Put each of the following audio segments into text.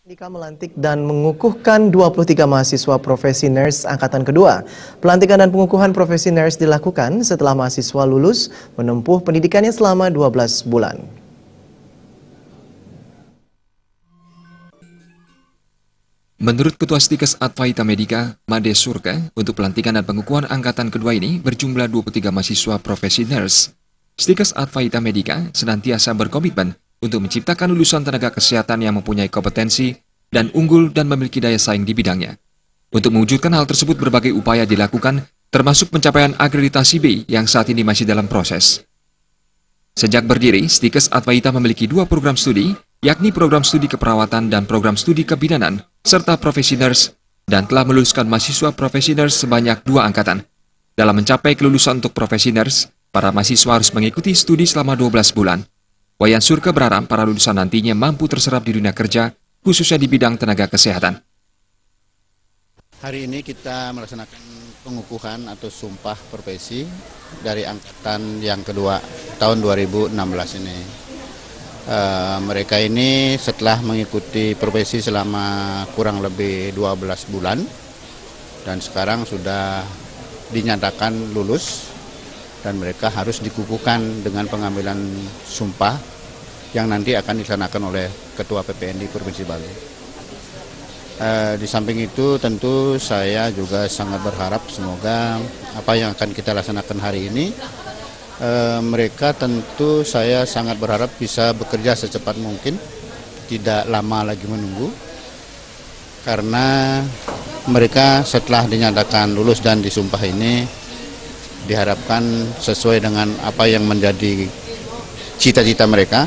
Dika melantik dan mengukuhkan 23 mahasiswa profesi nurs angkatan kedua. Pelantikan dan pengukuhan profesi nurs dilakukan setelah mahasiswa lulus menempuh pendidikannya selama 12 bulan. Menurut Ketua Stikes Advaita Medika, Made Surka, untuk pelantikan dan pengukuhan angkatan kedua ini berjumlah 23 mahasiswa profesi nurs. Stikes Advaita Medika senantiasa berkomitmen untuk menciptakan lulusan tenaga kesehatan yang mempunyai kompetensi dan unggul dan memiliki daya saing di bidangnya. Untuk mewujudkan hal tersebut, berbagai upaya dilakukan, termasuk pencapaian akreditasi B yang saat ini masih dalam proses. Sejak berdiri, Stikes Advaita memiliki 2 program studi, yakni program studi keperawatan dan program studi kebidanan, serta profesi nurs, dan telah meluluskan mahasiswa profesi nurs sebanyak 2 angkatan. Dalam mencapai kelulusan untuk profesi nurs, para mahasiswa harus mengikuti studi selama 12 bulan. Wayan Surka berharap para lulusan nantinya mampu terserap di dunia kerja, khususnya di bidang tenaga kesehatan. Hari ini kita melaksanakan pengukuhan atau sumpah profesi dari angkatan yang kedua tahun 2016 ini. Mereka ini setelah mengikuti profesi selama kurang lebih 12 bulan dan sekarang sudah dinyatakan lulus. Dan mereka harus dikukuhkan dengan pengambilan sumpah yang nanti akan dilaksanakan oleh Ketua PPND Provinsi Bali. Di samping itu tentu saya juga sangat berharap semoga apa yang akan kita laksanakan hari ini, mereka tentu saya sangat berharap bisa bekerja secepat mungkin, tidak lama lagi menunggu, karena mereka setelah dinyatakan lulus dan disumpah ini, diharapkan sesuai dengan apa yang menjadi cita-cita mereka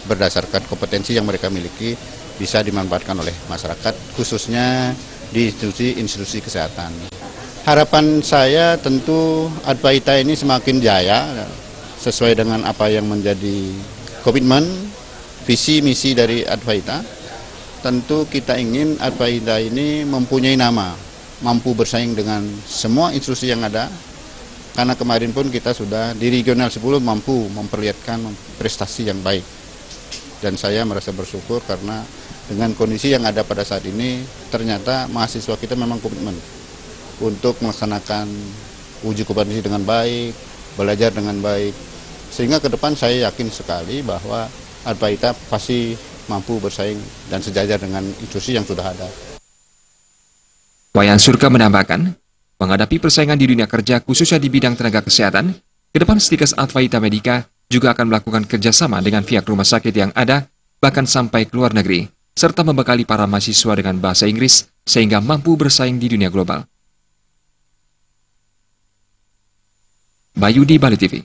berdasarkan kompetensi yang mereka miliki bisa dimanfaatkan oleh masyarakat khususnya di institusi kesehatan. Harapan saya tentu Advaita ini semakin jaya sesuai dengan apa yang menjadi komitmen visi misi dari Advaita. Tentu kita ingin Advaita ini mempunyai nama, mampu bersaing dengan semua institusi yang ada. Karena kemarin pun kita sudah di regional 10 mampu memperlihatkan prestasi yang baik. Dan saya merasa bersyukur karena dengan kondisi yang ada pada saat ini, ternyata mahasiswa kita memang komitmen untuk melaksanakan uji kompetensi dengan baik, belajar dengan baik. Sehingga ke depan saya yakin sekali bahwa Advaita pasti mampu bersaing dan sejajar dengan institusi yang sudah ada. Wayan Surka menambahkan, menghadapi persaingan di dunia kerja khususnya di bidang tenaga kesehatan, ke depan Stikes Advaita Medika juga akan melakukan kerjasama dengan pihak rumah sakit yang ada, bahkan sampai ke luar negeri, serta membekali para mahasiswa dengan bahasa Inggris sehingga mampu bersaing di dunia global. Bayu di Bali TV.